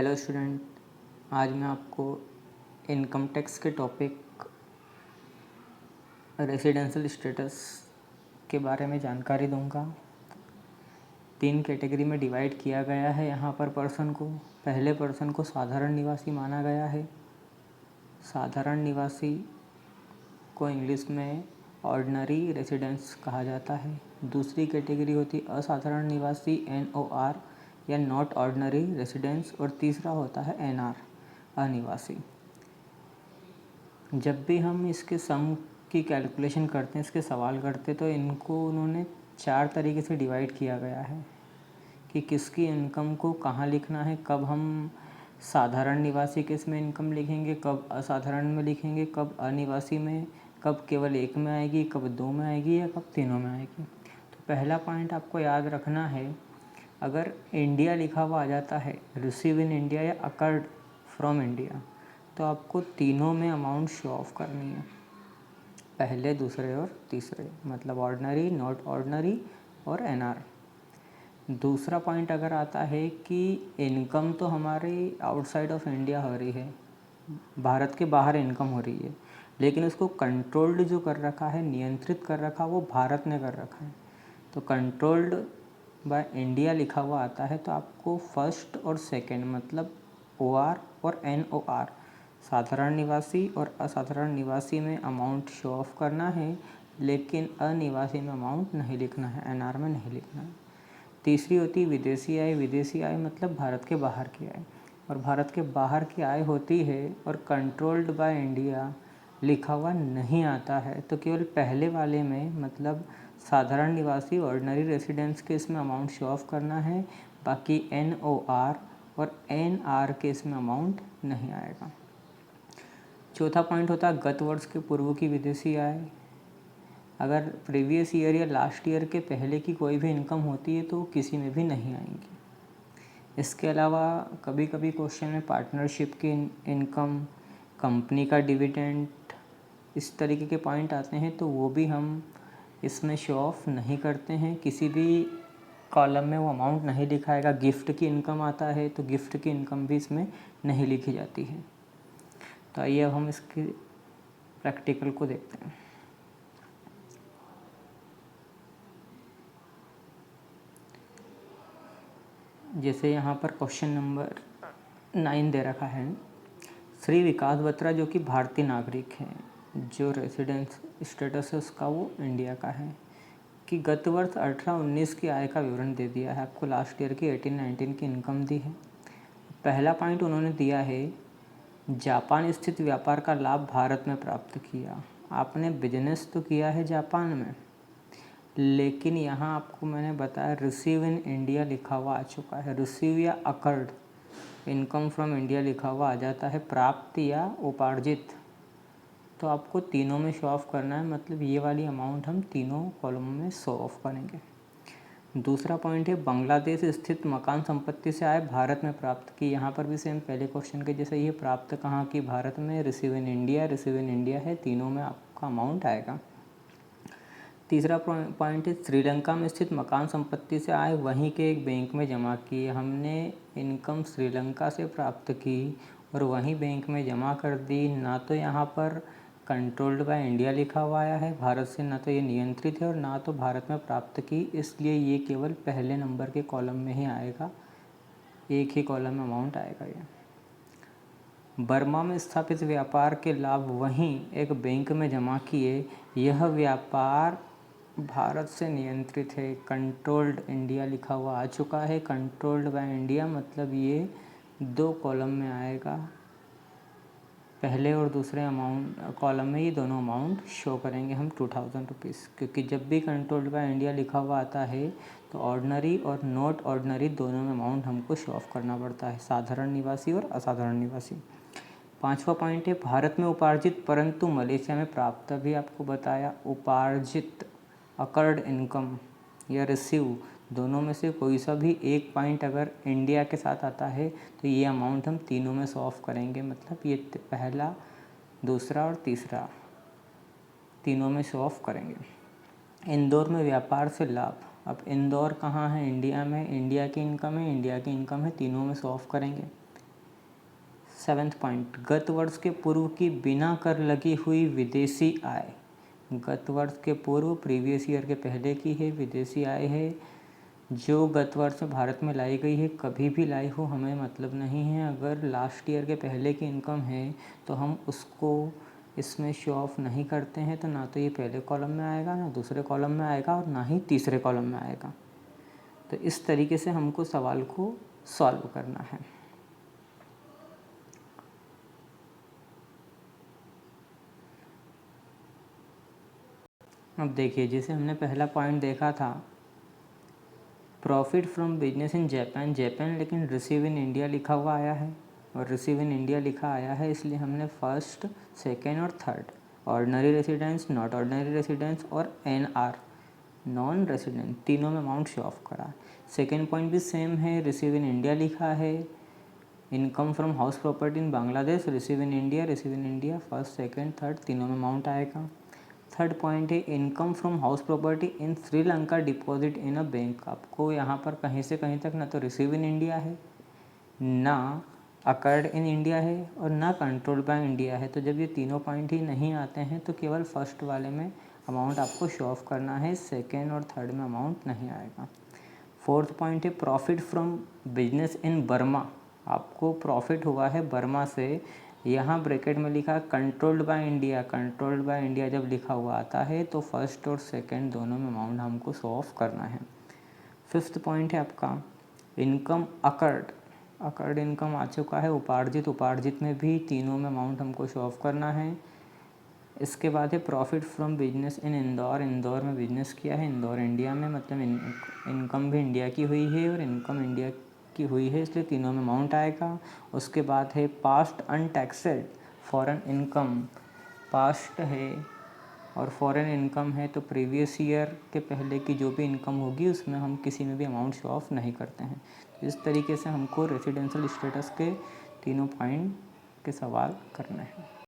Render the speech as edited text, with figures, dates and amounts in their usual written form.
Hello student, आज मैं आपको इनकम टैक्स के टॉपिक रेजिडेंशियल स्टेटस के बारे में जानकारी दूंगा। 3 कैटेगरी में डिवाइड किया गया है यहाँ पर पर्सन को। पहले पर्सन को साधारण निवासी माना गया है। साधारण निवासी को इंग्लिश में ऑर्डिनरी रेजिडेंस कहा जाता है। दूसरी कैटेगरी होती असाधारण निवासी NOR या नॉट ऑर्डिनरी रेजिडेंस, और तीसरा होता है NR अनिवासी। जब भी हम इसके सम की कैलकुलेशन करते हैं, इसके सवाल करते, तो इनको उन्होंने 4 तरीके से डिवाइड किया गया है कि किसकी इनकम को कहाँ लिखना है, कब हम साधारण निवासी केस में इनकम लिखेंगे, कब असाधारण में लिखेंगे, कब अनिवासी में, कब केवल एक में आएगी, कब 2 में आएगी या कब तीनों में आएगी। तो पहला पॉइंट आपको याद रखना है, अगर इंडिया लिखा हुआ आ जाता है, रिसीव इन इंडिया या अकर्ड फ्रॉम इंडिया, तो आपको तीनों में अमाउंट शो ऑफ करनी है, पहले, दूसरे और तीसरे, मतलब ऑर्डिनरी, नॉट ऑर्डिनरी और NR। दूसरा पॉइंट अगर आता है कि इनकम तो हमारी आउटसाइड ऑफ इंडिया हो रही है, भारत के बाहर इनकम हो रही है, लेकिन उसको कंट्रोल्ड जो कर रखा है, नियंत्रित कर रखा, वो भारत ने कर रखा है। तो कंट्रोल्ड बाय इंडिया लिखा हुआ आता है, तो आपको फर्स्ट और सेकंड मतलब OR और NOR, साधारण निवासी और असाधारण निवासी में अमाउंट शो ऑफ करना है, लेकिन अनिवासी में अमाउंट नहीं लिखना है, NR में नहीं लिखना है। तीसरी होती विदेशी आय। विदेशी आय मतलब भारत के बाहर की आय, और भारत के बाहर की आय होती है और कंट्रोल्ड बाय इंडिया लिखा हुआ नहीं आता है, तो केवल पहले वाले में मतलब साधारण निवासी ऑर्डिनरी रेसिडेंस के इसमें अमाउंट शो ऑफ करना है, बाकी NOR और NR के इसमें अमाउंट नहीं आएगा। चौथा पॉइंट होता है गत वर्ष के पूर्व की विदेशी आय। अगर प्रीवियस ईयर या लास्ट ईयर के पहले की कोई भी इनकम होती है तो किसी में भी नहीं आएंगी। इसके अलावा कभी कभी क्वेश्चन में पार्टनरशिप की इनकम, कंपनी का डिविडेंड, इस तरीके के पॉइंट आते हैं, तो वो भी हम इसमें शो ऑफ नहीं करते हैं, किसी भी कॉलम में वो अमाउंट नहीं लिखाएगा। गिफ्ट की इनकम आता है तो गिफ्ट की इनकम भी इसमें नहीं लिखी जाती है। तो आइए अब हम इसके प्रैक्टिकल को देखते हैं। जैसे यहाँ पर क्वेश्चन नंबर 9 दे रखा है, श्री विकास बत्रा जो कि भारतीय नागरिक हैं, जो रेसिडेंस स्टेटस है उसका वो इंडिया का है, कि गत वर्ष 18-19 की आय का विवरण दे दिया है आपको, लास्ट ईयर की 18-19 की इनकम दी है। पहला पॉइंट उन्होंने दिया है, जापान स्थित व्यापार का लाभ भारत में प्राप्त किया। आपने बिजनेस तो किया है जापान में, लेकिन यहाँ आपको मैंने बताया रिसीव इन इंडिया लिखा हुआ आ चुका है। रिसीव या अकर्ड इनकम फ्रॉम इंडिया लिखा हुआ आ जाता है, प्राप्त या उपार्जित, तो आपको तीनों में शो ऑफ करना है, मतलब ये वाली अमाउंट हम तीनों कॉलम में शो ऑफ करेंगे। दूसरा पॉइंट है, बांग्लादेश स्थित मकान संपत्ति से आय भारत में प्राप्त की। यहाँ पर भी सेम पहले क्वेश्चन के जैसे, ये प्राप्त कहाँ की, भारत में, receive in India, receive in India है, तीनों में आपका अमाउंट आएगा। तीसरा पॉइंट है, श्रीलंका में स्थित मकान संपत्ति से आय वहीं के एक बैंक में जमा की। हमने इनकम श्रीलंका से प्राप्त की और वहीं बैंक में जमा कर दी, ना तो यहाँ पर कंट्रोल्ड बाय इंडिया लिखा हुआ आया है भारत से, ना तो ये नियंत्रित है और ना तो भारत में प्राप्त की, इसलिए ये केवल पहले नंबर के कॉलम में ही आएगा, एक ही कॉलम में अमाउंट आएगा। ये बर्मा में स्थापित व्यापार के लाभ वहीं एक बैंक में जमा किए, यह व्यापार भारत से नियंत्रित है, कंट्रोल्ड इंडिया लिखा हुआ आ चुका है। कंट्रोल्ड बाय इंडिया मतलब ये 2 कॉलम में आएगा, पहले और दूसरे अमाउंट कॉलम में ये दोनों अमाउंट शो करेंगे हम 2000 रुपीज़, क्योंकि जब भी कंट्रोल्ड बाय इंडिया लिखा हुआ आता है तो ऑर्डिनरी और नॉट ऑर्डिनरी दोनों में अमाउंट हमको शो ऑफ करना पड़ता है, साधारण निवासी और असाधारण निवासी। पांचवा पॉइंट है, भारत में उपार्जित परंतु मलेशिया में प्राप्त। अभी आपको बताया उपार्जित, अकर्ड इनकम या रिसीव, दोनों में से कोई सा भी एक पॉइंट अगर इंडिया के साथ आता है तो ये अमाउंट हम तीनों में शो ऑफ करेंगे, मतलब ये पहला, दूसरा और तीसरा तीनों में शो ऑफ करेंगे। इंदौर में व्यापार से लाभ, अब इंदौर कहाँ है, इंडिया में, इंडिया की इनकम है, इंडिया की इनकम है, तीनों में शो ऑफ करेंगे। 7वां पॉइंट, गत वर्ष के पूर्व की बिना कर लगी हुई विदेशी आय। गत वर्ष के पूर्व, प्रीवियस ईयर के पहले की है विदेशी आय है जो गत वर्ष में भारत में लाई गई है। कभी भी लाई हो हमें मतलब नहीं है, अगर लास्ट ईयर के पहले की इनकम है तो हम उसको इसमें शो ऑफ नहीं करते हैं, तो ना तो ये पहले कॉलम में आएगा, ना दूसरे कॉलम में आएगा और ना ही तीसरे कॉलम में आएगा। तो इस तरीके से हमको सवाल को सॉल्व करना है। अब देखिए, जैसे हमने पहला पॉइंट देखा था, profit from business in Japan, Japan लेकिन रिसीव इन इंडिया लिखा हुआ आया है, और रिसीव इन इंडिया लिखा आया है, इसलिए हमने फर्स्ट, सेकेंड और third, ordinary residence, not ordinary residence और NR नॉन रेसिडेंट, तीनों में अमाउंट शो ऑफ करा। सेकेंड पॉइंट भी सेम है, रिसीव इन इंडिया लिखा है, income from house property in Bangladesh, receive in India first, second, third, तीनों में अमाउंट आएगा। थर्ड पॉइंट है income from house property in Sri Lanka deposit in a bank. आपको यहाँ पर कहीं से कहीं तक ना तो रिसीव इन इंडिया है, ना अकर्ड इन इंडिया है और ना कंट्रोल बाय इंडिया है। तो जब ये तीनों पॉइंट ही नहीं आते हैं तो केवल फर्स्ट वाले में अमाउंट आपको शो ऑफ करना है, सेकेंड और थर्ड में अमाउंट नहीं आएगा। फोर्थ पॉइंट है profit from business in Burma. आपको प्रॉफिट हुआ है बर्मा से, यहाँ ब्रैकेट में लिखा controlled by India. Controlled by India जब लिखा हुआ आता है तो फर्स्ट और सेकंड दोनों में अमाउंट हमको शो ऑफ करना है। फिफ्थ पॉइंट है आपका इनकम अकर्ड। अकर्ड इनकम आ चुका है, उपार्जित, उपार्जित में भी तीनों में अमाउंट हमको शो ऑफ करना है। इसके बाद है profit from business in Indore. Indore में बिजनेस किया है, इंदौर इंडिया में, मतलब इनकम भी इंडिया की हुई है और इनकम इंडिया की हुई है, इसलिए तीनों में अमाउंट आएगा। उसके बाद है पास्ट अनटैक्सेड फॉरेन इनकम। पास्ट है और फॉरेन इनकम है तो प्रीवियस ईयर के पहले की जो भी इनकम होगी उसमें हम किसी में भी अमाउंट शो ऑफ नहीं करते हैं। इस तरीके से हमको रेसिडेंशियल स्टेटस के तीनों पॉइंट के सवाल करने हैं।